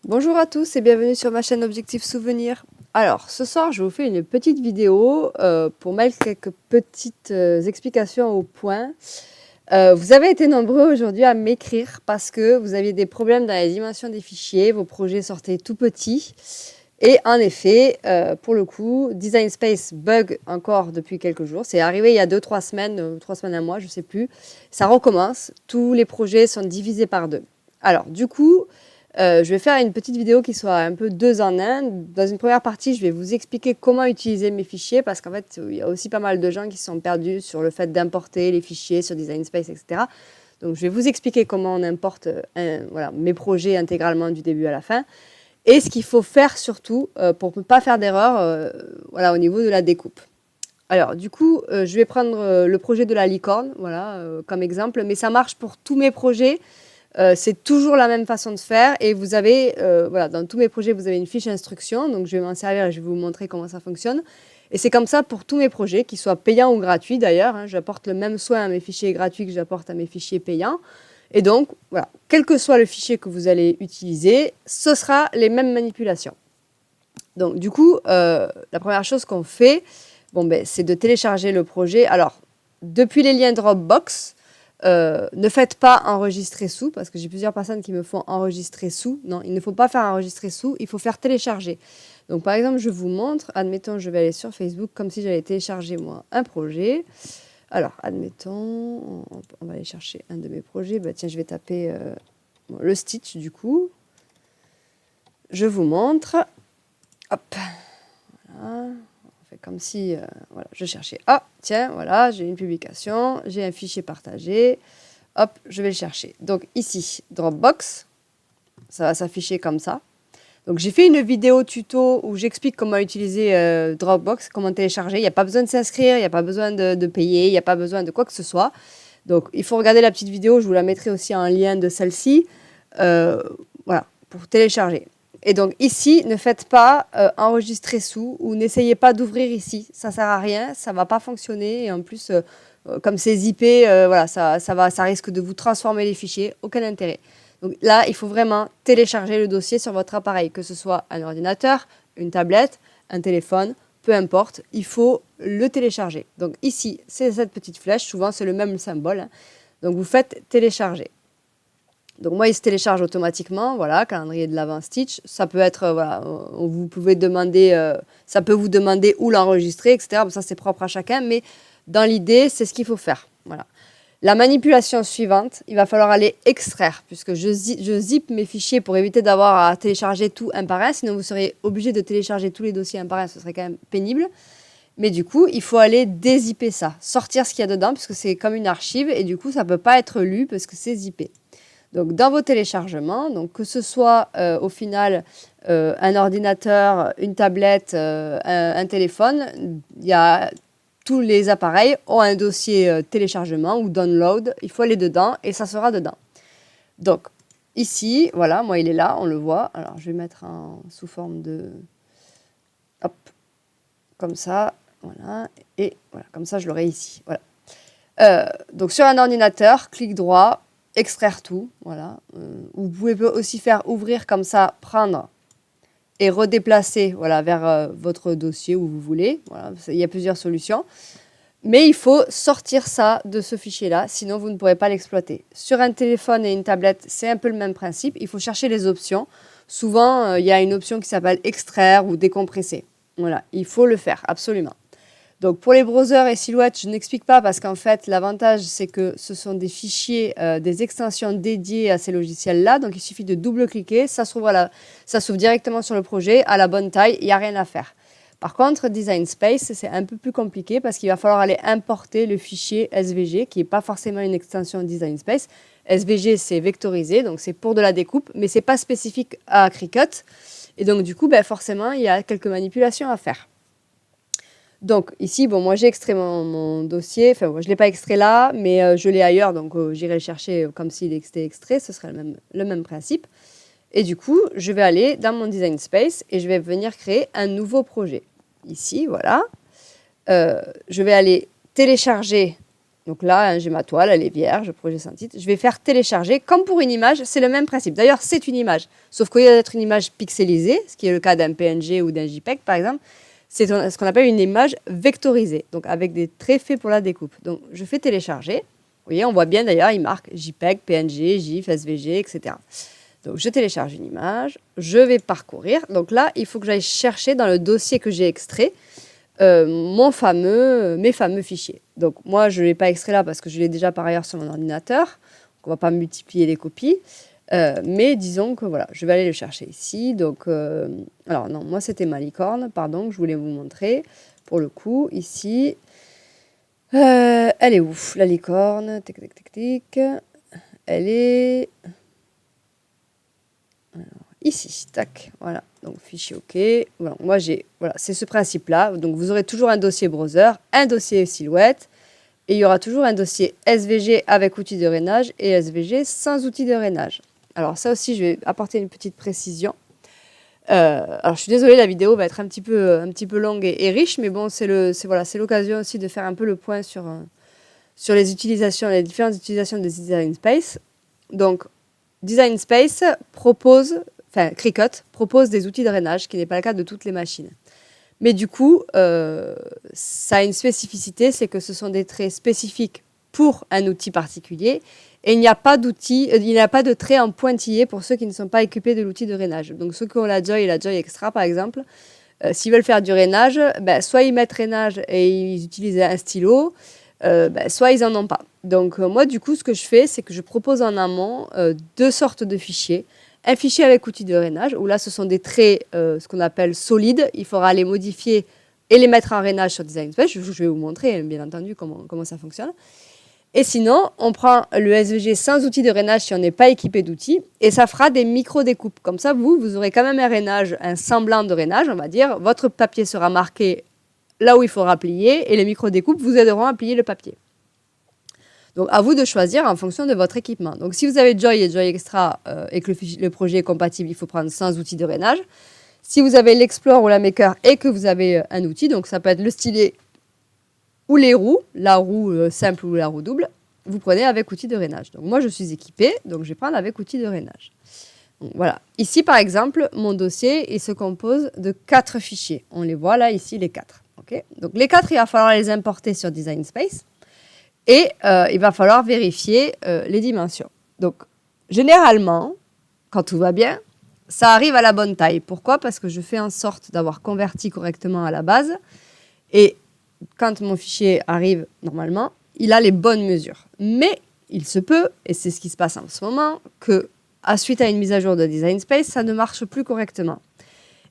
Bonjour à tous et bienvenue sur ma chaîne Objectif Souvenir. Alors, ce soir, je vous fais une petite vidéo pour mettre quelques petites explications au point. Vous avez été nombreux aujourd'hui à m'écrire parce que vous aviez des problèmes dans les dimensions des fichiers, vos projets sortaient tout petits. Et en effet, pour le coup, Design Space bug encore depuis quelques jours. C'est arrivé il y a 2-3 semaines, 3 semaines, un mois, je ne sais plus. Ça recommence. Tous les projets sont divisés par deux. Alors, du coup, je vais faire une petite vidéo qui soit un peu 2 en 1. Dans une première partie, je vais vous expliquer comment utiliser mes fichiers parce qu'en fait, il y a aussi pas mal de gens qui sont perdus sur le fait d'importer les fichiers sur Design Space, etc. Donc, je vais vous expliquer comment on importe mes projets intégralement du début à la fin. Et ce qu'il faut faire surtout pour ne pas faire d'erreur au niveau de la découpe. Alors, du coup, je vais prendre le projet de la licorne comme exemple, mais ça marche pour tous mes projets. C'est toujours la même façon de faire et vous avez, dans tous mes projets, vous avez une fiche instruction, donc je vais m'en servir et je vais vous montrer comment ça fonctionne. Et c'est comme ça pour tous mes projets, qu'ils soient payants ou gratuits d'ailleurs, hein, j'apporte le même soin à mes fichiers gratuits que j'apporte à mes fichiers payants. Et donc, voilà, quel que soit le fichier que vous allez utiliser, ce sera les mêmes manipulations. Donc, du coup, la première chose qu'on fait, c'est de télécharger le projet. Alors, depuis les liens Dropbox, ne faites pas enregistrer sous, parce que j'ai plusieurs personnes qui me font enregistrer sous. Non, il ne faut pas faire enregistrer sous, il faut faire télécharger. Donc, par exemple, je vous montre, admettons, je vais aller sur Facebook comme si j'allais télécharger, moi, un projet. Alors, admettons, on va aller chercher un de mes projets. Tiens, je vais taper le Stitch, du coup. Je vous montre. Hop. Voilà. On fait comme si, je cherchais. Ah, tiens, voilà, j'ai une publication, j'ai un fichier partagé. Hop, je vais le chercher. Donc, ici, Dropbox. Ça va s'afficher comme ça. Donc, j'ai fait une vidéo tuto où j'explique comment utiliser Dropbox, comment télécharger. Il n'y a pas besoin de s'inscrire, il n'y a pas besoin de payer, il n'y a pas besoin de quoi que ce soit. Donc, il faut regarder la petite vidéo. Je vous la mettrai aussi en lien de celle-ci. Pour télécharger. Et donc, ici, ne faites pas enregistrer sous ou n'essayez pas d'ouvrir ici. Ça ne sert à rien, ça ne va pas fonctionner. Et en plus, comme c'est zippé, ça risque de vous transformer les fichiers. Aucun intérêt. Donc là, il faut vraiment télécharger le dossier sur votre appareil, que ce soit un ordinateur, une tablette, un téléphone, peu importe, il faut le télécharger. Donc ici, c'est cette petite flèche, souvent c'est le même symbole. Hein. Donc vous faites télécharger. Donc moi, il se télécharge automatiquement, voilà, calendrier de l'Avent Stitch. Ça peut être, vous pouvez demander, ça peut vous demander où l'enregistrer, etc. Bon, ça, c'est propre à chacun, mais dans l'idée, c'est ce qu'il faut faire. Voilà. La manipulation suivante, il va falloir aller extraire, puisque je zip mes fichiers pour éviter d'avoir à télécharger tout un par un, sinon vous seriez obligé de télécharger tous les dossiers un par un, ce serait quand même pénible. Mais du coup, il faut aller dézipper ça, sortir ce qu'il y a dedans, puisque c'est comme une archive, et du coup, ça ne peut pas être lu parce que c'est zippé. Donc, dans vos téléchargements, donc, que ce soit au final un ordinateur, une tablette, un téléphone, il y a tous les appareils ont un dossier téléchargement ou download. Il faut aller dedans et ça sera dedans. Donc, ici, voilà, moi, il est là, on le voit. Alors, je vais mettre sous forme de... Hop, comme ça, voilà. Et voilà, comme ça, je l'aurai ici. Voilà. Donc, sur un ordinateur, clic droit, extraire tout, voilà. Vous pouvez aussi faire ouvrir comme ça, prendre et redéplacer vers votre dossier où vous voulez. Voilà, il y a plusieurs solutions. Mais il faut sortir ça de ce fichier-là, sinon vous ne pourrez pas l'exploiter. Sur un téléphone et une tablette, c'est un peu le même principe. Il faut chercher les options. Souvent, il y a une option qui s'appelle extraire ou décompresser. Voilà, il faut le faire, absolument. Donc, pour les browsers et silhouettes, je n'explique pas parce qu'en fait, l'avantage, c'est que ce sont des fichiers, des extensions dédiées à ces logiciels-là. Donc, il suffit de double-cliquer, ça s'ouvre directement sur le projet, à la bonne taille, il n'y a rien à faire. Par contre, Design Space, c'est un peu plus compliqué parce qu'il va falloir aller importer le fichier SVG, qui n'est pas forcément une extension Design Space. SVG, c'est vectorisé, donc c'est pour de la découpe, mais ce n'est pas spécifique à Cricut. Et donc, du coup, forcément, il y a quelques manipulations à faire. Donc ici, moi j'ai extrait mon dossier, enfin moi, je ne l'ai pas extrait là, mais je l'ai ailleurs, donc j'irai le chercher comme s'il était extrait, ce serait le même principe. Et du coup, je vais aller dans mon Design Space et je vais venir créer un nouveau projet. Ici, voilà. Je vais aller télécharger Donc là, hein, j'ai ma toile, elle est vierge, projet sans titre. Je vais faire télécharger. Comme pour une image, c'est le même principe. D'ailleurs, c'est une image. Sauf qu'au lieu d'être une image pixelisée, ce qui est le cas d'un PNG ou d'un JPEG, par exemple, c'est ce qu'on appelle une image vectorisée, donc avec des traits faits pour la découpe. Donc, je fais télécharger. Vous voyez, on voit bien d'ailleurs, il marque JPEG, PNG, GIF, SVG, etc. Donc, je télécharge une image, je vais parcourir. Donc là, il faut que j'aille chercher dans le dossier que j'ai extrait mes fameux fichiers. Donc, moi, je ne l'ai pas extrait là parce que je l'ai déjà par ailleurs sur mon ordinateur. Donc, on ne va pas multiplier les copies. Mais disons que voilà, je vais aller le chercher ici. Donc, alors non, moi c'était ma licorne, pardon, que je voulais vous montrer. Pour le coup, ici, elle est où la licorne? Tic, tic, tic, tic. Elle est ici, tac, voilà. Donc fichier OK. Voilà, moi voilà, c'est ce principe-là. Donc vous aurez toujours un dossier browser, un dossier silhouette, et il y aura toujours un dossier SVG avec outil de rainage et SVG sans outil de rainage. Alors ça aussi, je vais apporter une petite précision. Alors je suis désolée, la vidéo va être un petit peu longue et riche, mais bon, c'est l'occasion aussi de faire un peu le point sur les différentes utilisations de Design Space. Donc, Design Space Cricut propose des outils de rainage, ce qui n'est pas le cas de toutes les machines. Mais du coup, ça a une spécificité, c'est que ce sont des traits spécifiques pour un outil particulier. Et il n'y a pas de traits en pointillé pour ceux qui ne sont pas équipés de l'outil de rainage. Donc ceux qui ont la Joy et la Joy Extra, par exemple, s'ils veulent faire du rainage, soit ils mettent rainage et ils utilisent un stylo, soit ils n'en ont pas. Donc moi, du coup, ce que je fais, c'est que je propose en amont deux sortes de fichiers. Un fichier avec outil de rainage, où là, ce sont des traits, ce qu'on appelle solides. Il faudra les modifier et les mettre en rainage sur Design Space. Je vais vous montrer, bien entendu, comment ça fonctionne. Et sinon, on prend le SVG sans outil de rainage si on n'est pas équipé d'outils, et ça fera des micro-découpes. Comme ça, vous aurez quand même un rainage, un semblant de rainage, on va dire. Votre papier sera marqué là où il faudra plier, et les micro-découpes vous aideront à plier le papier. Donc, à vous de choisir en fonction de votre équipement. Donc, si vous avez Joy et Joy Extra et que le projet est compatible, il faut prendre sans outil de rainage. Si vous avez l'Explore ou la Maker et que vous avez un outil, donc ça peut être le stylet ou les roues, la roue simple ou la roue double, vous prenez avec outil de rainage. Donc, moi, je suis équipée, donc je vais prendre avec outil de rainage. Donc, voilà. Ici, par exemple, mon dossier, il se compose de 4 fichiers. On les voit là, ici, les 4. Okay, donc, les 4, il va falloir les importer sur Design Space. Et il va falloir vérifier les dimensions. Donc, généralement, quand tout va bien, ça arrive à la bonne taille. Pourquoi? Parce que je fais en sorte d'avoir converti correctement à la base. Et quand mon fichier arrive normalement, il a les bonnes mesures. Mais il se peut, et c'est ce qui se passe en ce moment, que suite à une mise à jour de Design Space, ça ne marche plus correctement.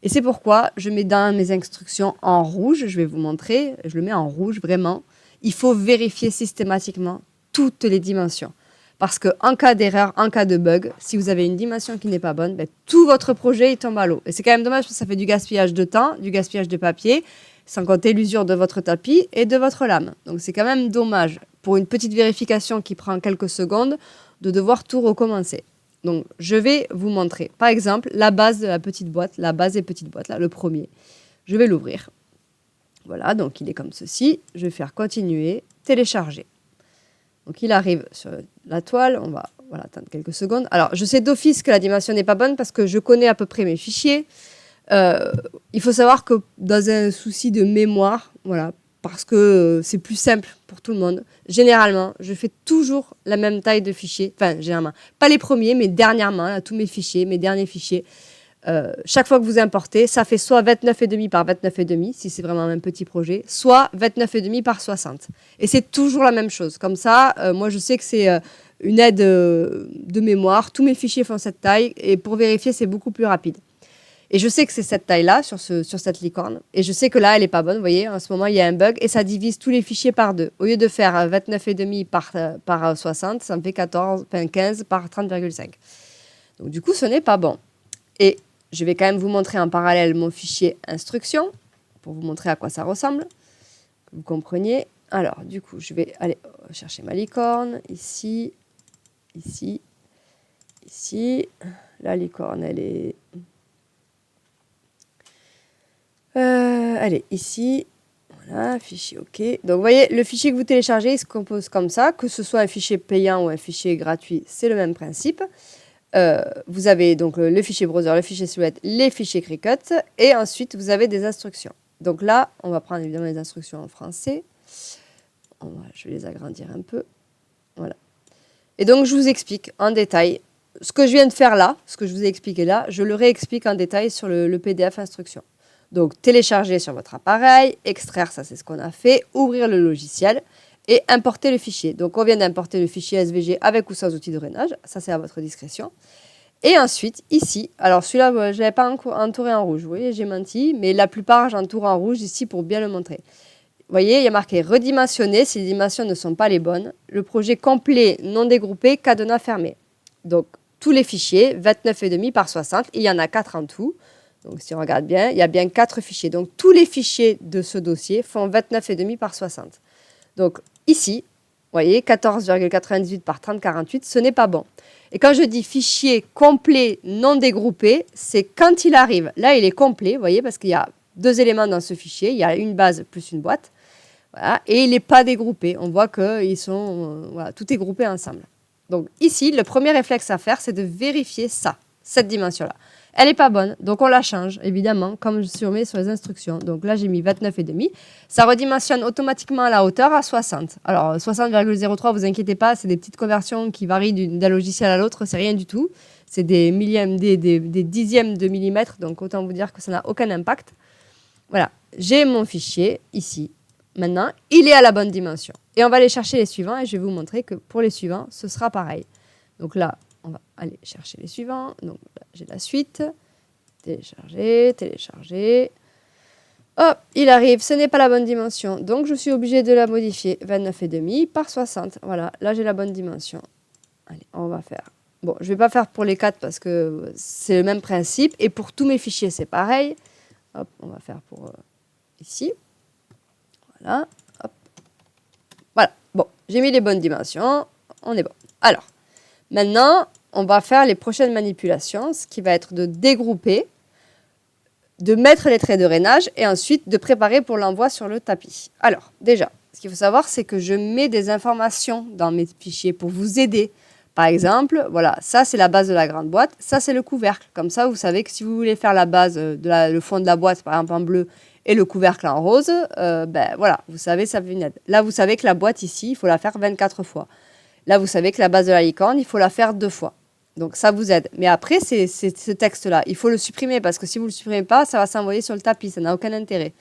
Et c'est pourquoi je mets dans mes instructions en rouge, je vais vous montrer, je le mets en rouge vraiment. Il faut vérifier systématiquement toutes les dimensions. Parce qu'en cas d'erreur, en cas de bug, si vous avez une dimension qui n'est pas bonne, tout votre projet il tombe à l'eau. Et c'est quand même dommage parce que ça fait du gaspillage de temps, du gaspillage de papier, sans compter l'usure de votre tapis et de votre lame. Donc c'est quand même dommage, pour une petite vérification qui prend quelques secondes, de devoir tout recommencer. Donc je vais vous montrer, par exemple, la base de la petite boîte, la base des petites boîtes, là, le premier. Je vais l'ouvrir. Voilà, donc il est comme ceci. Je vais faire continuer, télécharger. Donc il arrive sur la toile, on va attendre quelques secondes. Alors je sais d'office que la dimension n'est pas bonne parce que je connais à peu près mes fichiers. Il faut savoir que dans un souci de mémoire, voilà, parce que c'est plus simple pour tout le monde, généralement, je fais toujours la même taille de fichier. Enfin, généralement, pas les premiers, mais dernièrement, là, tous mes fichiers, mes derniers fichiers. Chaque fois que vous importez, ça fait soit 29,5 par 29,5 si c'est vraiment un petit projet, soit 29,5 par 60. Et c'est toujours la même chose. Comme ça, moi je sais que c'est une aide de mémoire. Tous mes fichiers font cette taille et pour vérifier, c'est beaucoup plus rapide. Et je sais que c'est cette taille-là sur cette licorne. Et je sais que là, elle n'est pas bonne. Vous voyez, en ce moment, il y a un bug et ça divise tous les fichiers par 2. Au lieu de faire 29,5 par 60, ça me fait 15 par 30,5. Donc du coup, ce n'est pas bon. Et je vais quand même vous montrer en parallèle mon fichier instruction pour vous montrer à quoi ça ressemble, que vous compreniez. Alors, du coup, je vais aller chercher ma licorne, ici, ici, ici. La licorne, elle est ici. Voilà, fichier OK. Donc, vous voyez, le fichier que vous téléchargez, il se compose comme ça. Que ce soit un fichier payant ou un fichier gratuit, c'est le même principe. Vous avez donc le fichier browser, le fichier Silhouette, les fichiers Cricut. Et ensuite, vous avez des instructions. Donc là, on va prendre évidemment les instructions en français. Je vais les agrandir un peu. Voilà. Et donc, je vous explique en détail ce que je viens de faire là, ce que je vous ai expliqué là, je le réexplique en détail sur le PDF instruction. Donc, télécharger sur votre appareil, extraire, ça c'est ce qu'on a fait, ouvrir le logiciel et importer le fichier. Donc, on vient d'importer le fichier SVG avec ou sans outil de drainage, ça c'est à votre discrétion. Et ensuite, ici, alors celui-là, je ne l'avais pas entouré en rouge, vous voyez, j'ai menti, mais la plupart, j'entoure en rouge ici pour bien le montrer. Vous voyez, il y a marqué redimensionner si les dimensions ne sont pas les bonnes. Le projet complet non dégroupé, cadenas fermé. Donc, tous les fichiers, 29,5 par 60, il y en a 4 en tout. Donc, si on regarde bien, il y a bien 4 fichiers. Donc, tous les fichiers de ce dossier font 29,5 par 60. Donc, ici, vous voyez, 14,98 par 30,48, ce n'est pas bon. Et quand je dis fichier complet non dégroupé, c'est quand il arrive. Là, il est complet, vous voyez, parce qu'il y a 2 éléments dans ce fichier. Il y a une base plus une boîte. Voilà, et il n'est pas dégroupé. On voit que voilà, tout est groupé ensemble. Donc ici, le premier réflexe à faire, c'est de vérifier ça, cette dimension-là. Elle n'est pas bonne, donc on la change, évidemment, comme je surmets sur les instructions. Donc là, j'ai mis 29,5. Ça redimensionne automatiquement à la hauteur à 60. Alors, 60,03, vous inquiétez pas, c'est des petites conversions qui varient d'un logiciel à l'autre, c'est rien du tout. C'est des millièmes, des dixièmes de millimètre, donc autant vous dire que ça n'a aucun impact. Voilà, j'ai mon fichier ici. Maintenant, il est à la bonne dimension. Et on va aller chercher les suivants et je vais vous montrer que pour les suivants, ce sera pareil. Donc là, on va aller chercher les suivants. Donc là, j'ai la suite. Télécharger, télécharger. Hop, il arrive, ce n'est pas la bonne dimension. Donc je suis obligée de la modifier. 29,5 par 60. Voilà, là j'ai la bonne dimension. Allez, on va faire. Bon, je ne vais pas faire pour les 4 parce que c'est le même principe. Et pour tous mes fichiers, c'est pareil. Hop, on va faire pour ici. Voilà, hop. Voilà, bon, j'ai mis les bonnes dimensions, on est bon. Alors, maintenant, on va faire les prochaines manipulations, ce qui va être de dégrouper, de mettre les traits de rainage et ensuite de préparer pour l'envoi sur le tapis. Alors, déjà, ce qu'il faut savoir, c'est que je mets des informations dans mes fichiers pour vous aider. Par exemple, voilà, ça c'est la base de la grande boîte, ça c'est le couvercle. Comme ça, vous savez que si vous voulez faire la base, le fond de la boîte, par exemple en bleu, et le couvercle en rose, ben voilà, vous savez, ça fait une aide. Là, vous savez que la boîte ici, il faut la faire 24 fois. Là, vous savez que la base de la licorne, il faut la faire 2 fois. Donc, ça vous aide. Mais après, c'est ce texte-là. Il faut le supprimer parce que si vous ne le supprimez pas, ça va s'envoyer sur le tapis. Ça n'a aucun intérêt.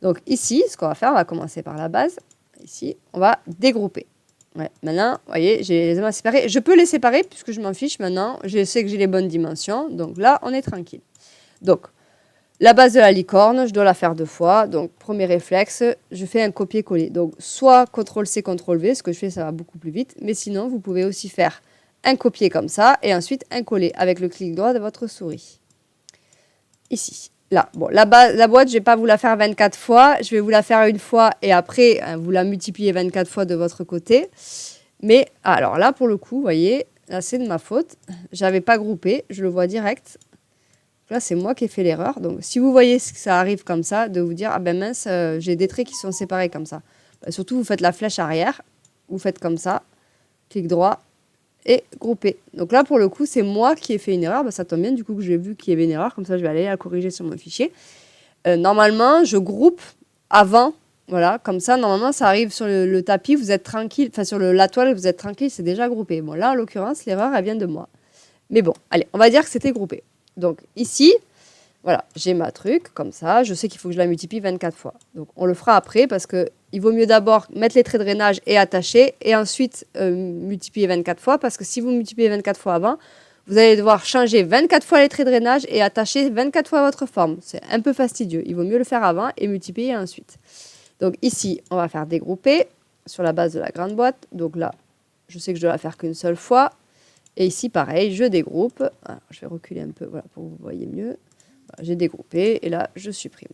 Donc, ici, ce qu'on va faire, on va commencer par la base. Ici, on va dégrouper. Ouais. Maintenant, vous voyez, j'ai les éléments séparés. Je peux les séparer puisque je m'en fiche maintenant. Je sais que j'ai les bonnes dimensions. Donc là, on est tranquille. Donc, la base de la licorne, je dois la faire 2 fois. Donc, premier réflexe, je fais un copier-coller. Donc, soit CTRL-C, CTRL-V, ce que je fais, ça va beaucoup plus vite. Mais sinon, vous pouvez aussi faire un copier comme ça et ensuite un coller avec le clic droit de votre souris. Ici, là. Bon, la boîte, je ne vais pas vous la faire 24 fois. Je vais vous la faire une fois et après, vous la multipliez 24 fois de votre côté. Mais, alors là, pour le coup, vous voyez, là, c'est de ma faute. Je n'avais pas groupé. Je le vois direct. Là, c'est moi qui ai fait l'erreur. Donc, si vous voyez que ça arrive comme ça, de vous dire, ah ben mince, j'ai des traits qui sont séparés comme ça. Bah, surtout, vous faites la flèche arrière. Vous faites comme ça. Clic droit et grouper. Donc là, pour le coup, c'est moi qui ai fait une erreur. Bah, ça tombe bien, du coup, que j'ai vu qu'il y avait une erreur. Comme ça, je vais aller la corriger sur mon fichier. Normalement, je groupe avant. Voilà, comme ça, normalement, ça arrive sur le tapis. Vous êtes tranquille. Enfin, sur la toile, vous êtes tranquille. C'est déjà groupé. Bon, là, en l'occurrence, l'erreur, elle vient de moi. Mais bon, allez, on va dire que c'était groupé. Donc ici, voilà, j'ai ma truc, comme ça. Je sais qu'il faut que je la multiplie 24 fois. Donc on le fera après parce qu'il vaut mieux d'abord mettre les traits de drainage et attacher et ensuite multiplier 24 fois parce que si vous multipliez 24 fois avant, vous allez devoir changer 24 fois les traits de drainage et attacher 24 fois votre forme. C'est un peu fastidieux. Il vaut mieux le faire avant et multiplier ensuite. Donc ici, on va faire dégrouper sur la base de la grande boîte. Donc là, je sais que je dois la faire qu'une seule fois. Et ici, pareil, je dégroupe. Alors, je vais reculer un peu voilà, pour que vous voyez mieux. Voilà, j'ai dégroupé et là, je supprime.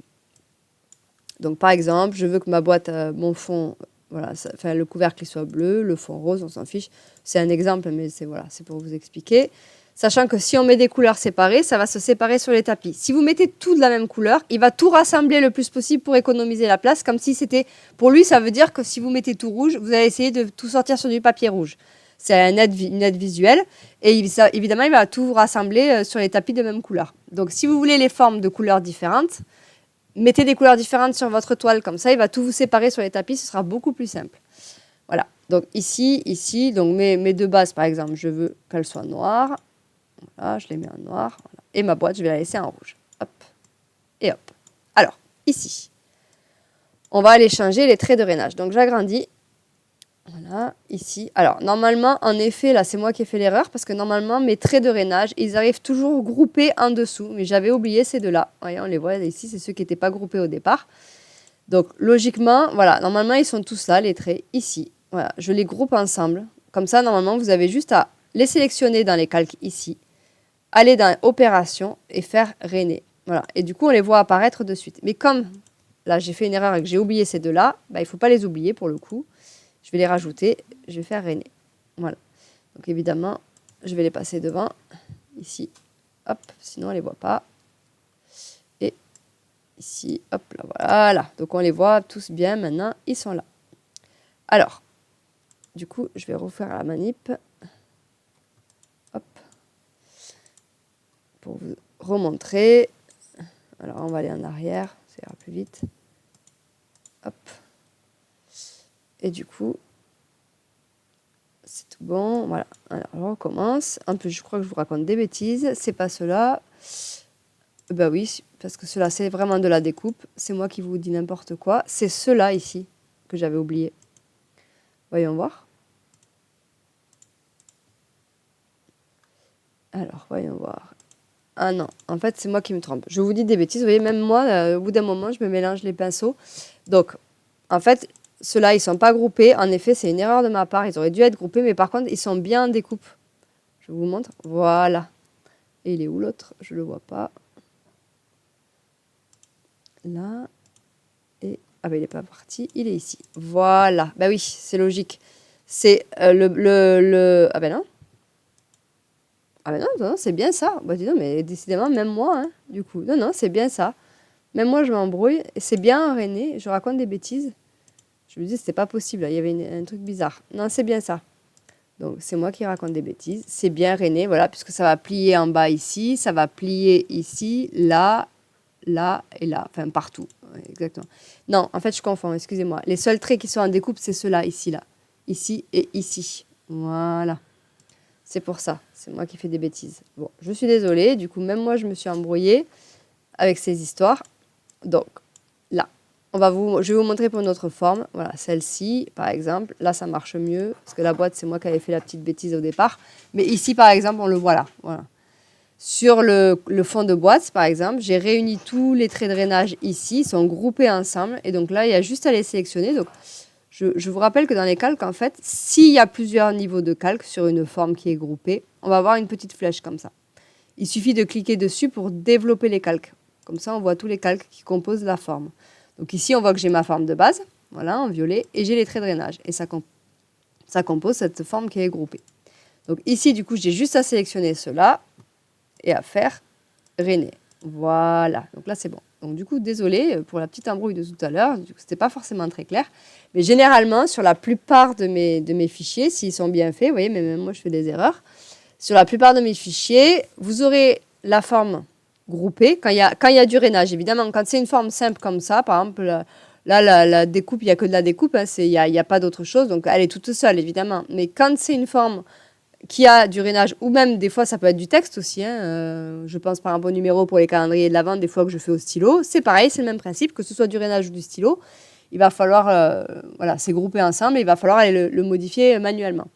Donc, par exemple, je veux que ma boîte, mon fond, voilà, le couvercle soit bleu, le fond rose, on s'en fiche. C'est un exemple, mais c'est voilà, pour vous expliquer. Sachant que si on met des couleurs séparées, ça va se séparer sur les tapis. Si vous mettez tout de la même couleur, il va tout rassembler le plus possible pour économiser la place, comme si c'était... Pour lui, ça veut dire que si vous mettez tout rouge, vous allez essayer de tout sortir sur du papier rouge. C'est une aide visuelle. Et évidemment, il va tout rassembler sur les tapis de même couleur. Donc, si vous voulez les formes de couleurs différentes, mettez des couleurs différentes sur votre toile. Comme ça, il va tout vous séparer sur les tapis. Ce sera beaucoup plus simple. Voilà. Donc, ici, donc mes deux bases, par exemple, je veux qu'elles soient noires. Voilà, je les mets en noir. Voilà. Et ma boîte, je vais la laisser en rouge. Hop. Et hop. Alors, ici, on va aller changer les traits de rainage. Donc, j'agrandis. Voilà, ici. Alors, normalement, en effet, là, c'est moi qui ai fait l'erreur parce que normalement, mes traits de rainage, ils arrivent toujours groupés en dessous. Mais j'avais oublié ces deux-là. Voyez, on les voit ici, c'est ceux qui n'étaient pas groupés au départ. Donc, logiquement, voilà, normalement, ils sont tous là, les traits, ici. Voilà, je les groupe ensemble. Comme ça, normalement, vous avez juste à les sélectionner dans les calques ici. Aller dans Opération et faire Rainer. Voilà. Et du coup, on les voit apparaître de suite. Mais comme là, j'ai fait une erreur et que j'ai oublié ces deux-là, bah, il ne faut pas les oublier pour le coup. Je vais les rajouter. Je vais faire Rainer. Voilà. Donc évidemment, je vais les passer devant. Ici. Hop. Sinon, on ne les voit pas. Et ici. Hop là. Voilà. Donc on les voit tous bien maintenant. Ils sont là. Alors, du coup, je vais refaire la manip. Hop. Pour vous remontrer. Alors, on va aller en arrière, ça ira plus vite. Hop. Et du coup, c'est tout bon. Voilà. Alors, on recommence. En plus, je crois que je vous raconte des bêtises. C'est pas cela. Ben oui, parce que cela, c'est vraiment de la découpe. C'est moi qui vous dis n'importe quoi. C'est cela ici que j'avais oublié. Voyons voir. Alors, voyons voir. Ah non, en fait, c'est moi qui me trompe. Je vous dis des bêtises. Vous voyez, même moi, au bout d'un moment, je me mélange les pinceaux. Donc, en fait, ceux-là, ils ne sont pas groupés. En effet, c'est une erreur de ma part. Ils auraient dû être groupés, mais par contre, ils sont bien en découpe. Je vous montre. Voilà. Et il est où l'autre? Je ne le vois pas. Là. Et... Ah ben, il n'est pas parti. Il est ici. Voilà. Ben oui, c'est logique. C'est Ah ben non. Ah ben non, c'est bien ça. Bah dis donc, mais décidément, même moi, hein, du coup. Non, c'est bien ça. Même moi, je m'embrouille. Et c'est bien René. Je raconte des bêtises. Je me dis, c'était pas possible. Il y avait un truc bizarre. Non, c'est bien ça. Donc, c'est moi qui raconte des bêtises. C'est bien René, voilà, puisque ça va plier en bas ici. Ça va plier ici, là, là et là. Enfin, partout. Ouais, exactement. Non, en fait, je confonds. Excusez-moi. Les seuls traits qui sont en découpe, c'est ceux-là, ici, là. Ici et ici. Voilà. C'est pour ça, c'est moi qui fais des bêtises. Bon, je suis désolée, du coup, même moi, je me suis embrouillée avec ces histoires. Donc, là, je vais vous montrer pour une autre forme. Voilà, celle-ci, par exemple. Là, ça marche mieux, parce que la boîte, c'est moi qui avais fait la petite bêtise au départ. Mais ici, par exemple, on le voit là. Voilà. Sur le fond de boîte, par exemple, j'ai réuni tous les traits de drainage ici. Ils sont groupés ensemble. Et donc là, il y a juste à les sélectionner. Donc, je vous rappelle que dans les calques, en fait, s'il y a plusieurs niveaux de calque sur une forme qui est groupée, on va avoir une petite flèche comme ça. Il suffit de cliquer dessus pour développer les calques. Comme ça, on voit tous les calques qui composent la forme. Donc ici, on voit que j'ai ma forme de base, voilà, en violet, et j'ai les traits de drainage. Et ça compose cette forme qui est groupée. Donc ici, du coup, j'ai juste à sélectionner cela et à faire Rainer. Voilà, donc là, c'est bon. Donc du coup, désolé pour la petite embrouille de tout à l'heure, c'était pas forcément très clair. Mais généralement, sur la plupart de mes fichiers, s'ils sont bien faits, vous voyez, mais même moi, je fais des erreurs. Sur la plupart de mes fichiers, vous aurez la forme groupée quand il y a du rainage. Évidemment, quand c'est une forme simple comme ça, par exemple, là, la découpe, il n'y a que de la découpe, hein, il n'y a pas d'autre chose, donc elle est toute seule, évidemment. Mais quand c'est une forme qui a du rainage, ou même des fois ça peut être du texte aussi, hein, je pense par exemple au numéro pour les calendriers de l'Avent, des fois que je fais au stylo, c'est pareil, c'est le même principe, que ce soit du rainage ou du stylo, il va falloir, voilà, c'est groupé ensemble, et il va falloir aller le modifier manuellement.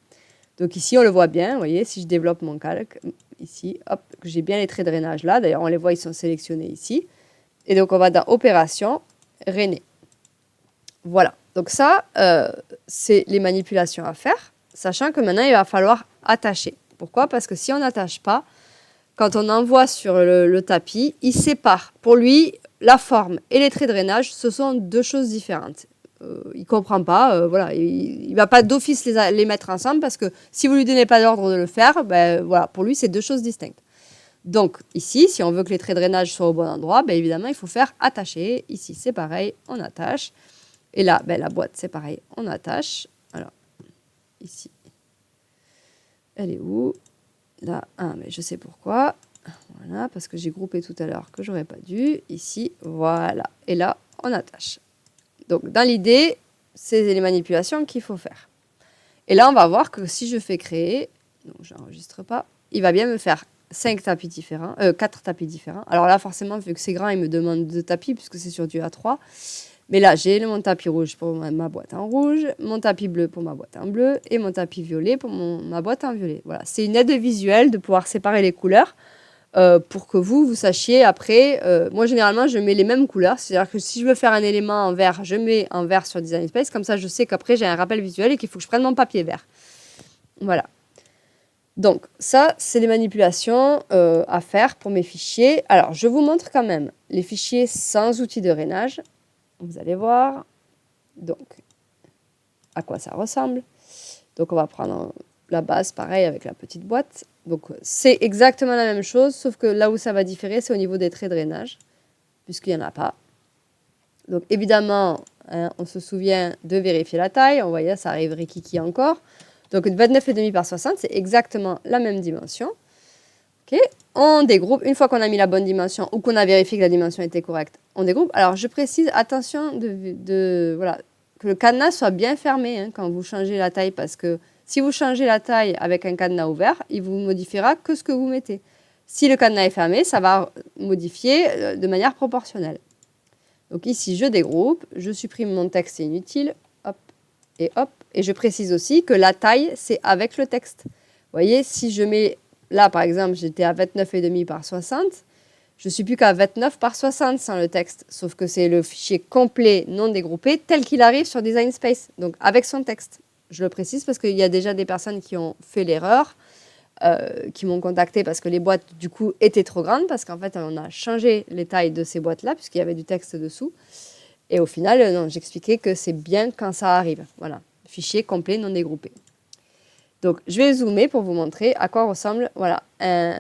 Donc ici on le voit bien, vous voyez, si je développe mon calque, ici, hop, j'ai bien les traits de drainage là, d'ailleurs on les voit, ils sont sélectionnés ici, et donc on va dans Opération, Rainer. Voilà, donc ça, c'est les manipulations à faire, sachant que maintenant il va falloir attacher. Pourquoi? Parce que si on n'attache pas, quand on envoie sur le tapis, il sépare. Pour lui, la forme et les traits de drainage, ce sont deux choses différentes. il comprend pas, voilà, il va pas d'office les mettre ensemble parce que si vous lui donnez pas l'ordre de le faire, ben voilà, pour lui, c'est deux choses distinctes. Donc ici, si on veut que les traits de drainage soient au bon endroit, ben évidemment, il faut faire attacher. Ici, c'est pareil, on attache. Et là, ben, la boîte, c'est pareil, on attache. Alors, ici, elle est où? Là, ah, mais je sais pourquoi. Voilà, parce que j'ai groupé tout à l'heure que j'aurais pas dû. Ici, voilà. Et là, on attache. Donc, dans l'idée, c'est les manipulations qu'il faut faire. Et là, on va voir que si je fais créer, donc je n'enregistre pas, il va bien me faire 4 tapis différents. Alors là, forcément, vu que c'est grand, il me demande 2 tapis puisque c'est sur du A3. Mais là, j'ai mon tapis rouge pour ma boîte en rouge, mon tapis bleu pour ma boîte en bleu et mon tapis violet pour ma boîte en violet. Voilà, c'est une aide visuelle de pouvoir séparer les couleurs pour que vous sachiez après. Moi, généralement, je mets les mêmes couleurs. C'est-à-dire que si je veux faire un élément en vert, je mets en vert sur Design Space. Comme ça, je sais qu'après, j'ai un rappel visuel et qu'il faut que je prenne mon papier vert. Voilà. Donc, ça, c'est les manipulations à faire pour mes fichiers. Alors, je vous montre quand même les fichiers sans outil de drainage. Vous allez voir, donc, à quoi ça ressemble. Donc, on va prendre la base, pareil, avec la petite boîte. Donc, c'est exactement la même chose, sauf que là où ça va différer, c'est au niveau des traits de drainage, puisqu'il n'y en a pas. Donc, évidemment, hein, on se souvient de vérifier la taille. On voyait, ça arrive rikiki encore. Donc, 29,5 par 60, c'est exactement la même dimension. Okay. On dégroupe, une fois qu'on a mis la bonne dimension ou qu'on a vérifié que la dimension était correcte, on dégroupe. Alors, je précise, attention voilà, que le cadenas soit bien fermé hein, quand vous changez la taille, parce que si vous changez la taille avec un cadenas ouvert, il vous modifiera que ce que vous mettez. Si le cadenas est fermé, ça va modifier de manière proportionnelle. Donc ici, je dégroupe, je supprime mon texte inutile, hop, et je précise aussi que la taille, c'est avec le texte. Vous voyez, si je mets... Là, par exemple, j'étais à 29,5 par 60. Je ne suis plus qu'à 29 par 60 sans le texte. Sauf que c'est le fichier complet, non dégroupé, tel qu'il arrive sur Design Space. Donc, avec son texte. Je le précise parce qu'il y a déjà des personnes qui ont fait l'erreur, qui m'ont contacté parce que les boîtes, du coup, étaient trop grandes. Parce qu'en fait, on a changé les tailles de ces boîtes-là, puisqu'il y avait du texte dessous. Et au final, non, j'expliquais que c'est bien quand ça arrive. Voilà, fichier complet, non dégroupé. Donc, je vais zoomer pour vous montrer à quoi ressemble voilà, un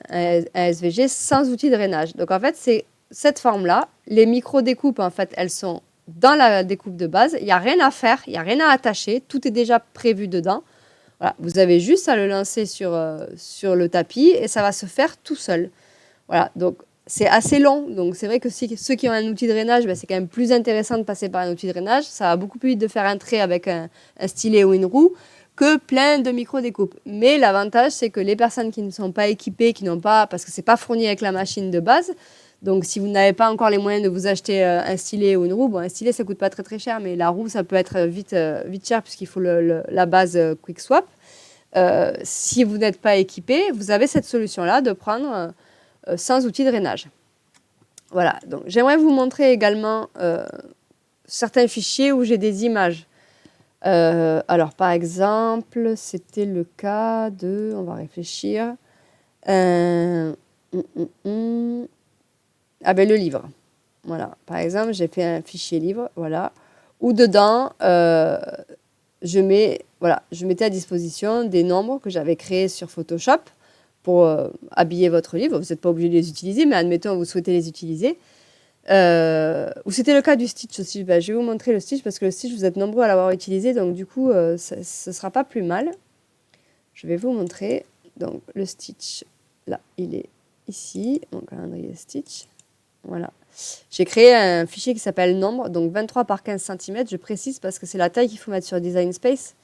SVG sans outil de drainage. Donc, en fait, c'est cette forme-là. Les micro-découpes, en fait, elles sont dans la découpe de base. Il n'y a rien à faire, il n'y a rien à attacher. Tout est déjà prévu dedans. Voilà, vous avez juste à le lancer sur le tapis et ça va se faire tout seul. Voilà, donc c'est assez long. Donc, c'est vrai que ceux qui ont un outil de drainage, ben, c'est quand même plus intéressant de passer par un outil de drainage. Ça va beaucoup plus vite de faire un trait avec un stylet ou une roue que plein de micro-découpes. Mais l'avantage, c'est que les personnes qui ne sont pas équipées, qui n'ont pas, parce que c'est pas fourni avec la machine de base, donc si vous n'avez pas encore les moyens de vous acheter un stylet ou une roue, bon, un stylet, ça coûte pas très très cher, mais la roue, ça peut être vite cher puisqu'il faut la base Quick Swap. Si vous n'êtes pas équipé, vous avez cette solution-là de prendre sans outil de drainage. Voilà, donc j'aimerais vous montrer également certains fichiers où j'ai des images. Alors, par exemple, c'était le cas de... On va réfléchir. Ah ben, le livre. Voilà. Par exemple, j'ai fait un fichier livre, voilà, où dedans, je mettais à disposition des nombres que j'avais créés sur Photoshop pour habiller votre livre. Vous n'êtes pas obligé de les utiliser, mais admettons, vous souhaitez les utiliser. Ou c'était le cas du Stitch aussi. Ben, je vais vous montrer le Stitch parce que le Stitch, vous êtes nombreux à l'avoir utilisé, donc du coup, ce ne sera pas plus mal. Je vais vous montrer. Donc, le Stitch, là, il est ici, mon calendrier Stitch. Voilà. J'ai créé un fichier qui s'appelle nombre, donc 23 par 15 cm. Je précise parce que c'est la taille qu'il faut mettre sur Design Space.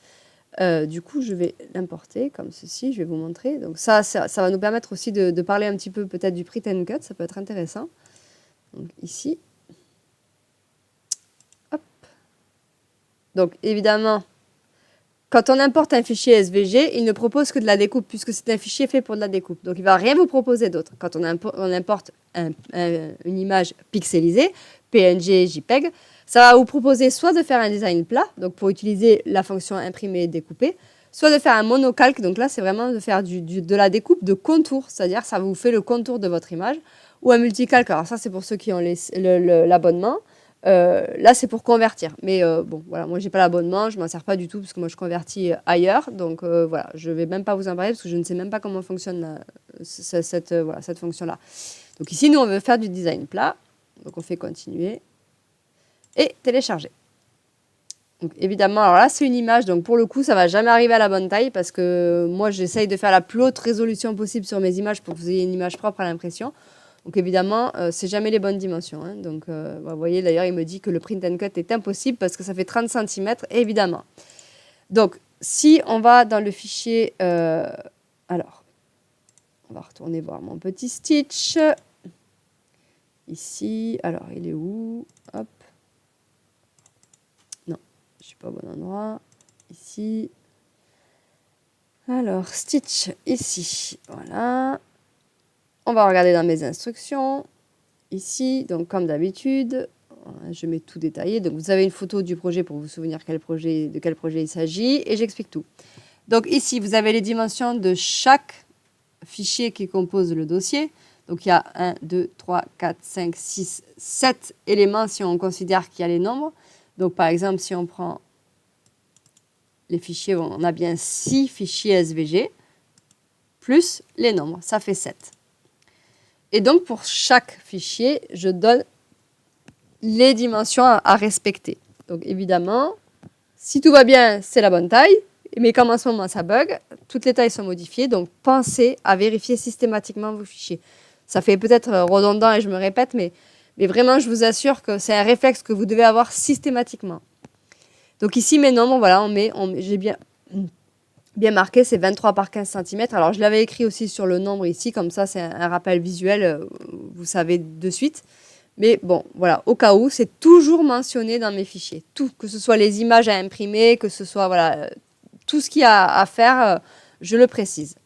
Du coup, je vais l'importer comme ceci. Je vais vous montrer. Donc, ça va nous permettre aussi de parler un petit peu peut-être du print and cut. Ça peut être intéressant. Donc ici, hop. Donc évidemment, quand on importe un fichier SVG, il ne propose que de la découpe puisque c'est un fichier fait pour de la découpe. Donc il ne va rien vous proposer d'autre. Quand on importe une image pixelisée, PNG, JPEG, ça va vous proposer soit de faire un design plat, donc pour utiliser la fonction imprimer et découper, soit de faire un monocalque, donc là c'est vraiment de faire de la découpe de contour, c'est-à-dire ça vous fait le contour de votre image, ou un multicalque, alors ça c'est pour ceux qui ont l'abonnement. Là, c'est pour convertir. Mais bon, voilà, moi, j'ai pas l'abonnement, je m'en sers pas du tout parce que moi, je convertis ailleurs. Donc voilà, je vais même pas vous en parler parce que je ne sais même pas comment fonctionne voilà, cette fonction-là. Donc ici, nous, on veut faire du design plat. Donc on fait continuer et télécharger. Donc évidemment, alors là, c'est une image. Donc pour le coup, ça va jamais arriver à la bonne taille parce que moi, j'essaye de faire la plus haute résolution possible sur mes images pour que vous ayez une image propre à l'impression. Donc évidemment, c'est jamais les bonnes dimensions. Hein. Donc vous voyez, d'ailleurs, il me dit que le print and cut est impossible parce que ça fait 30 cm, évidemment. Donc si on va dans le fichier... alors, on va retourner voir mon petit Stitch. Ici, alors il est où? Hop. Non, je suis pas au bon endroit. Ici. Alors, Stitch, ici. Voilà. On va regarder dans mes instructions. Ici, donc comme d'habitude, je mets tout détaillé. Donc vous avez une photo du projet pour vous souvenir de quel projet il s'agit. Et j'explique tout. Donc ici, vous avez les dimensions de chaque fichier qui compose le dossier. Donc il y a 1, 2, 3, 4, 5, 6, 7 éléments si on considère qu'il y a les nombres. Donc par exemple, si on prend les fichiers, on a bien 6 fichiers SVG plus les nombres, ça fait 7. Et donc pour chaque fichier, je donne les dimensions à respecter. Donc évidemment, si tout va bien, c'est la bonne taille. Mais comme en ce moment ça bug, toutes les tailles sont modifiées. Donc pensez à vérifier systématiquement vos fichiers. Ça fait peut-être redondant et je me répète, mais vraiment, je vous assure que c'est un réflexe que vous devez avoir systématiquement. Donc ici, mes nombres, voilà, j'ai bien marqué, c'est 23 par 15 cm. Alors, je l'avais écrit aussi sur le nombre ici, comme ça, c'est un rappel visuel, vous savez de suite. Mais bon, voilà, au cas où, c'est toujours mentionné dans mes fichiers. Tout, que ce soit les images à imprimer, que ce soit, voilà, tout ce qu'il y a à faire, je le précise.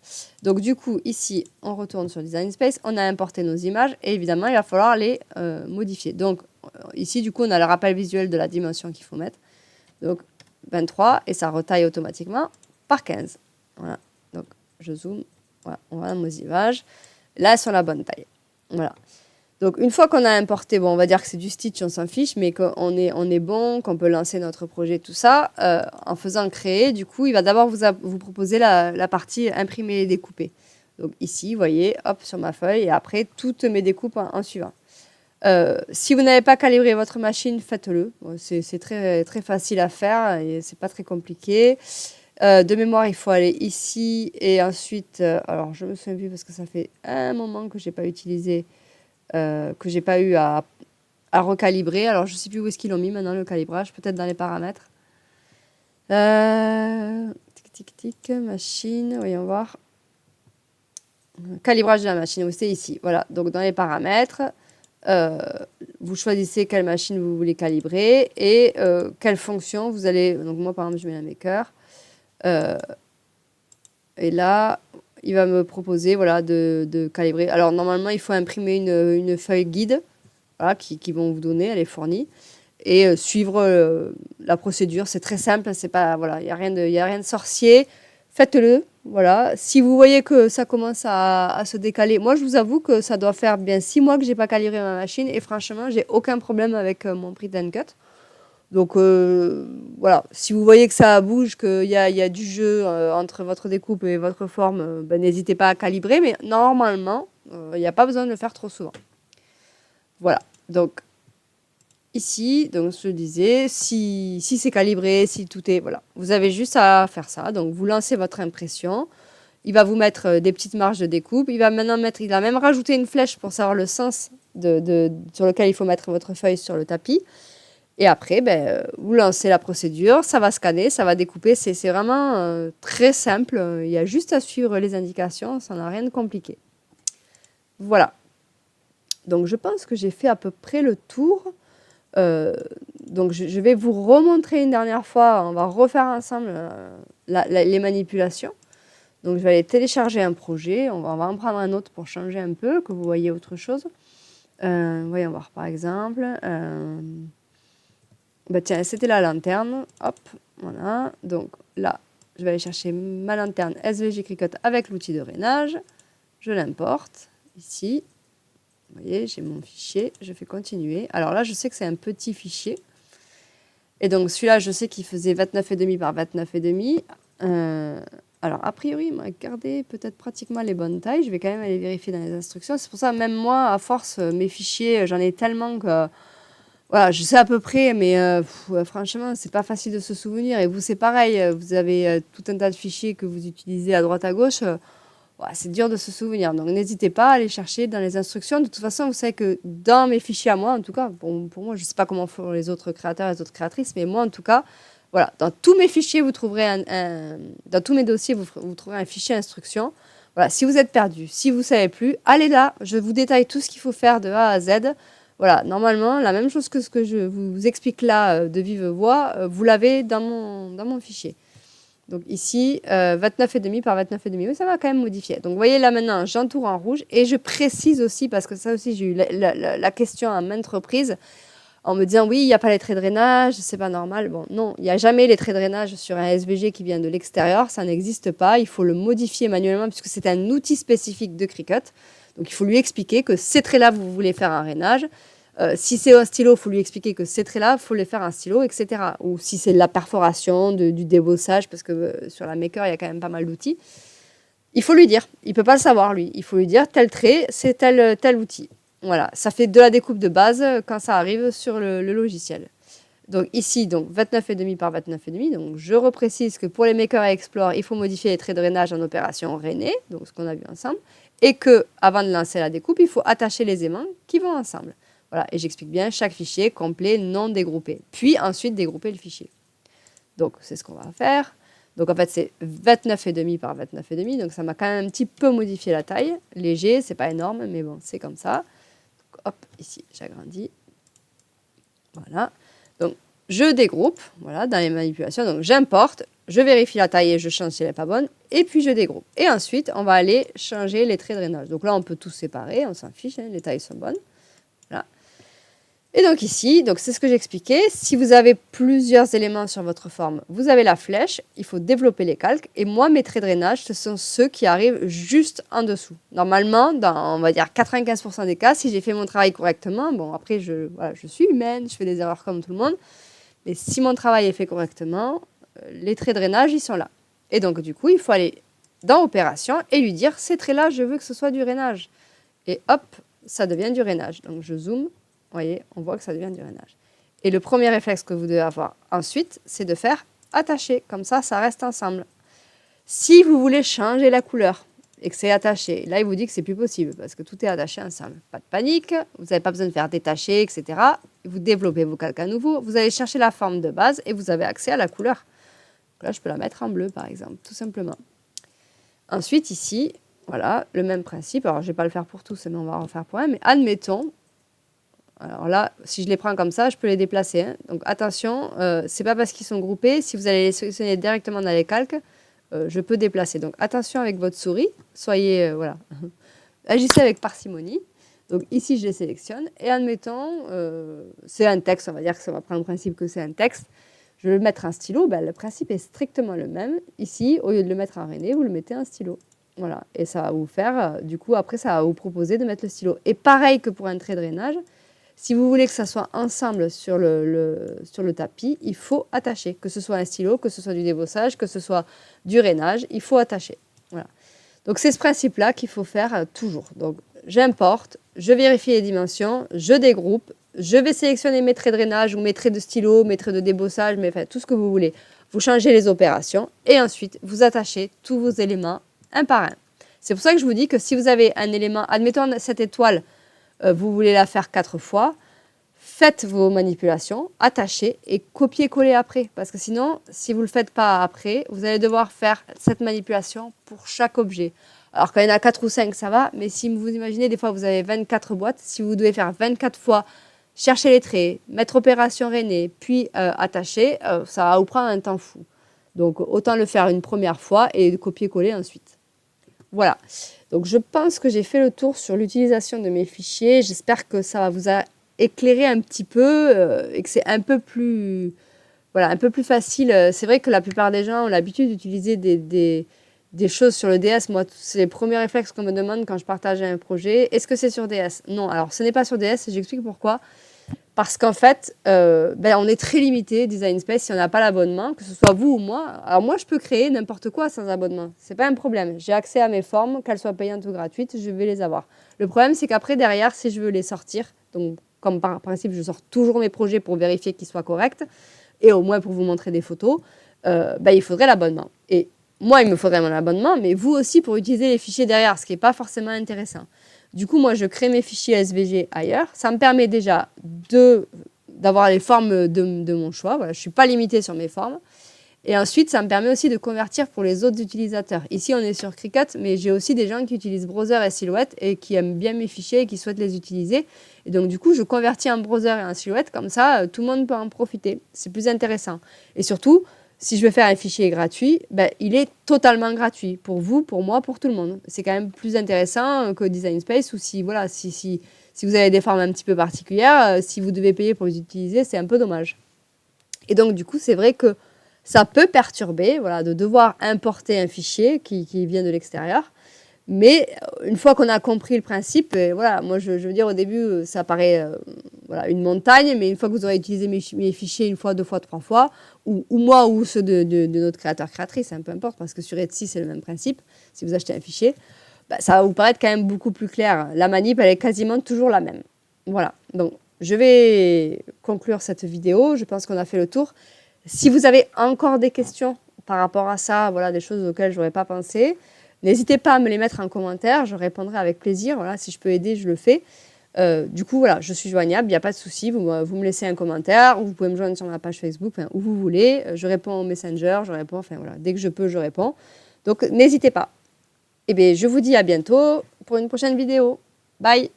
Donc du coup, ici, on retourne sur Design Space, on a importé nos images et évidemment, il va falloir les modifier. Donc ici, du coup, on a le rappel visuel de la dimension qu'il faut mettre. Donc 23 et ça retaille automatiquement par 15. Voilà, donc je zoome, voilà, on va dans nos images. Là, elles sont la bonne taille. Voilà. Donc une fois qu'on a importé, bon, on va dire que c'est du Stitch, on s'en fiche, mais qu'on est bon, qu'on peut lancer notre projet, tout ça, en faisant créer, du coup, il va d'abord vous proposer la partie imprimer et découper. Donc ici, vous voyez, hop, sur ma feuille, et après, toutes mes découpes en suivant. Si vous n'avez pas calibré votre machine, faites-le. Bon, c'est très, très facile à faire, et c'est pas très compliqué. De mémoire, il faut aller ici, et ensuite, alors je me souviens plus parce que ça fait un moment que je n'ai pas utilisé... que j'ai pas eu à recalibrer. Alors, je sais plus où est-ce qu'ils l'ont mis maintenant, le calibrage. Peut-être dans les paramètres. Tic, tic, tic, machine. Voyons voir. Calibrage de la machine. Oui, c'est ici. Voilà. Donc, dans les paramètres, vous choisissez quelle machine vous voulez calibrer et quelle fonction vous allez... Donc, moi, par exemple, je mets la maker. Et là... il va me proposer voilà, de calibrer. Alors, normalement, il faut imprimer une feuille guide voilà, qui vont vous donner, elle est fournie. Et suivre la procédure, c'est très simple. C'est pas, voilà, il n'y a rien de sorcier. Faites-le. Voilà. Si vous voyez que ça commence à se décaler, moi, je vous avoue que ça doit faire bien 6 mois que je n'ai pas calibré ma machine. Et franchement, j'ai aucun problème avec mon print and cut. Donc voilà, si vous voyez que ça bouge, qu'il y a du jeu entre votre découpe et votre forme, ben, n'hésitez pas à calibrer, mais normalement, il n'y a pas besoin de le faire trop souvent. Voilà, donc ici, donc je le disais, si c'est calibré, si tout est... Voilà, vous avez juste à faire ça. Donc vous lancez votre impression, il va vous mettre des petites marges de découpe, il va même rajouter une flèche pour savoir le sens sur lequel il faut mettre votre feuille sur le tapis. Et après, ben, vous lancez la procédure, ça va scanner, ça va découper. C'est vraiment très simple. Il y a juste à suivre les indications, ça n'a rien de compliqué. Voilà. Donc, je pense que j'ai fait à peu près le tour. Donc, je vais vous remontrer une dernière fois. On va refaire ensemble les manipulations. Donc, je vais aller télécharger un projet. On va en prendre un autre pour changer un peu, que vous voyez autre chose. Voyons voir, par exemple... bah tiens, c'était la lanterne. Hop, voilà. Donc là, je vais aller chercher ma lanterne SVG Cricut avec l'outil de rainage. Je l'importe ici. Vous voyez, j'ai mon fichier, je fais continuer. Alors là, je sais que c'est un petit fichier. Et donc celui-là, je sais qu'il faisait 29,5 par 29,5. Alors a priori, il m'a gardé peut-être pratiquement les bonnes tailles. Je vais quand même aller vérifier dans les instructions. C'est pour ça, même moi, à force, mes fichiers, j'en ai tellement que... Voilà, je sais à peu près, mais franchement, c'est pas facile de se souvenir. Et vous, c'est pareil. Vous avez tout un tas de fichiers que vous utilisez à droite, à gauche. Ouais, c'est dur de se souvenir. Donc, n'hésitez pas à aller chercher dans les instructions. De toute façon, vous savez que dans mes fichiers à moi, en tout cas, pour moi, je ne sais pas comment font les autres créateurs et les autres créatrices, mais moi, en tout cas, voilà, dans tous mes fichiers, vous trouverez dans tous mes dossiers, vous trouverez un fichier instruction. Voilà, si vous êtes perdu, si vous ne savez plus, allez là, je vous détaille tout ce qu'il faut faire de A à Z. Voilà, normalement, la même chose que ce que je vous explique là de vive voix, vous l'avez dans mon fichier. Donc ici, 29,5 par 29,5. Oui, ça va quand même modifier. Donc vous voyez là maintenant, j'entoure en rouge. Et je précise aussi, parce que ça aussi, j'ai eu la question à maintes reprises, en me disant oui, il n'y a pas les traits de drainage, c'est pas normal. Bon, non, il n'y a jamais les traits de drainage sur un SVG qui vient de l'extérieur. Ça n'existe pas. Il faut le modifier manuellement, puisque c'est un outil spécifique de Cricut. Donc il faut lui expliquer que ces traits-là, vous voulez faire un drainage. Si c'est un stylo, il faut lui expliquer que ces traits-là, il faut les faire un stylo, etc. Ou si c'est de la perforation, du débossage, parce que sur la Maker, il y a quand même pas mal d'outils. Il faut lui dire. Il ne peut pas le savoir, lui. Il faut lui dire, tel trait, c'est tel outil. Voilà, ça fait de la découpe de base quand ça arrive sur le logiciel. Donc ici, donc 29,5 par 29,5. Donc je reprécise que pour les Maker et Explore, il faut modifier les traits de drainage en opération rainée, donc ce qu'on a vu ensemble, et que avant de lancer la découpe, il faut attacher les aimants qui vont ensemble. Voilà, et j'explique bien chaque fichier complet, non dégroupé. Puis ensuite dégrouper le fichier. Donc c'est ce qu'on va faire. Donc en fait c'est 29,5 par 29,5. Donc ça m'a quand même un petit peu modifié la taille. Léger, c'est pas énorme, mais bon, c'est comme ça. Donc, hop, ici j'agrandis. Voilà. Donc je dégroupe, voilà, dans les manipulations. Donc j'importe, je vérifie la taille et je change si elle n'est pas bonne. Et puis je dégroupe. Et ensuite on va aller changer les traits de drainage. Donc là on peut tout séparer, on s'en fiche, hein, les tailles sont bonnes. Voilà. Et donc ici, donc c'est ce que j'expliquais, si vous avez plusieurs éléments sur votre forme, vous avez la flèche, il faut développer les calques. Et moi, mes traits de drainage, ce sont ceux qui arrivent juste en dessous. Normalement, dans, on va dire 95% des cas, si j'ai fait mon travail correctement, bon après, je suis humaine, je fais des erreurs comme tout le monde, mais si mon travail est fait correctement, les traits de drainage, ils sont là. Et donc du coup, il faut aller dans Opération et lui dire, ces traits-là, je veux que ce soit du drainage. Et hop, ça devient du drainage. Donc je zoome. Vous voyez, on voit que ça devient du drainage. Et le premier réflexe que vous devez avoir ensuite, c'est de faire attacher. Comme ça, ça reste ensemble. Si vous voulez changer la couleur et que c'est attaché, là, il vous dit que c'est plus possible parce que tout est attaché ensemble. Pas de panique, vous n'avez pas besoin de faire détacher, etc. Vous développez vos calques à nouveau, vous allez chercher la forme de base et vous avez accès à la couleur. Donc là, je peux la mettre en bleu, par exemple, tout simplement. Ensuite, ici, voilà, le même principe. Alors, je ne vais pas le faire pour tous, mais on va en faire pour un. Mais admettons... Alors là, si je les prends comme ça, je peux les déplacer. Hein. Donc attention, c'est pas parce qu'ils sont groupés. Si vous allez les sélectionner directement dans les calques, je peux déplacer. Donc attention avec votre souris. Soyez, voilà, agissez avec parcimonie. Donc ici, je les sélectionne. Et admettons, c'est un texte. On va dire que ça va prendre le principe que c'est un texte. Je vais mettre un stylo. Ben, le principe est strictement le même. Ici, au lieu de le mettre en rainé, vous le mettez en stylo. Voilà. Et ça va vous faire, du coup, après, ça va vous proposer de mettre le stylo. Et pareil que pour un trait de drainage. Si vous voulez que ça soit ensemble sur le tapis, il faut attacher. Que ce soit un stylo, que ce soit du débossage, que ce soit du rainage, il faut attacher. Voilà. Donc c'est ce principe-là qu'il faut faire toujours. Donc j'importe, je vérifie les dimensions, je dégroupe, je vais sélectionner mes traits de drainage ou mes traits de stylo, mes traits de débossage, mais enfin, tout ce que vous voulez. Vous changez les opérations et ensuite vous attachez tous vos éléments un par un. C'est pour ça que je vous dis que si vous avez un élément, admettons cette étoile, vous voulez la faire 4 fois, faites vos manipulations, attachez et copiez-coller après. Parce que sinon, si vous ne le faites pas après, vous allez devoir faire cette manipulation pour chaque objet. Alors quand il y en a 4 ou 5, ça va, mais si vous imaginez, des fois vous avez 24 boîtes, si vous devez faire 24 fois, chercher les traits, mettre opération rainée, puis attacher, ça va vous prendre un temps fou. Donc autant le faire une première fois et copier-coller ensuite. Voilà. Donc je pense que j'ai fait le tour sur l'utilisation de mes fichiers. J'espère que ça vous a éclairé un petit peu et que c'est un peu plus, voilà, un peu plus facile. C'est vrai que la plupart des gens ont l'habitude d'utiliser des des choses sur le DS, moi, c'est les premiers réflexes qu'on me demande quand je partage un projet. Est-ce que c'est sur DS? Non, alors ce n'est pas sur DS, et j'explique pourquoi. Parce qu'en fait, on est très limité, Design Space, si on n'a pas l'abonnement, que ce soit vous ou moi. Alors moi, je peux créer n'importe quoi sans abonnement. C'est pas un problème. J'ai accès à mes formes, qu'elles soient payantes ou gratuites, je vais les avoir. Le problème, c'est qu'après, derrière, si je veux les sortir, donc comme par principe, je sors toujours mes projets pour vérifier qu'ils soient corrects, et au moins pour vous montrer des photos, il faudrait l'abonnement. Et moi, il me faudrait mon abonnement, mais vous aussi pour utiliser les fichiers derrière, ce qui n'est pas forcément intéressant. Du coup, moi, je crée mes fichiers SVG ailleurs. Ça me permet déjà d'avoir les formes de mon choix. Voilà, je ne suis pas limitée sur mes formes. Et ensuite, ça me permet aussi de convertir pour les autres utilisateurs. Ici, on est sur Cricut, mais j'ai aussi des gens qui utilisent Browser et Silhouette et qui aiment bien mes fichiers et qui souhaitent les utiliser. Et donc, du coup, je convertis en Browser et en Silhouette. Comme ça, tout le monde peut en profiter. C'est plus intéressant. Et surtout, si je veux faire un fichier gratuit, il est totalement gratuit pour vous, pour moi, pour tout le monde. C'est quand même plus intéressant que Design Space ou si vous avez des formes un petit peu particulières, si vous devez payer pour les utiliser, c'est un peu dommage. Et donc, du coup, c'est vrai que ça peut perturber de devoir importer un fichier qui vient de l'extérieur. Mais une fois qu'on a compris le principe, moi je veux dire au début, ça paraît une montagne, mais une fois que vous aurez utilisé mes fichiers une fois, deux fois, trois fois, ou moi ou ceux de notre créateur-créatrice, peu importe, parce que sur Etsy c'est le même principe, si vous achetez un fichier, ça va vous paraître quand même beaucoup plus clair. La manip, elle est quasiment toujours la même. Voilà, donc je vais conclure cette vidéo, je pense qu'on a fait le tour. Si vous avez encore des questions par rapport à ça, des choses auxquelles je n'aurais pas pensé, n'hésitez pas à me les mettre en commentaire, je répondrai avec plaisir. Si je peux aider, je le fais. Du coup, je suis joignable, il n'y a pas de souci. Vous me laissez un commentaire ou vous pouvez me joindre sur ma page Facebook, où vous voulez. Je réponds au Messenger, je réponds, dès que je peux, je réponds. Donc, n'hésitez pas. Et bien, je vous dis à bientôt pour une prochaine vidéo. Bye!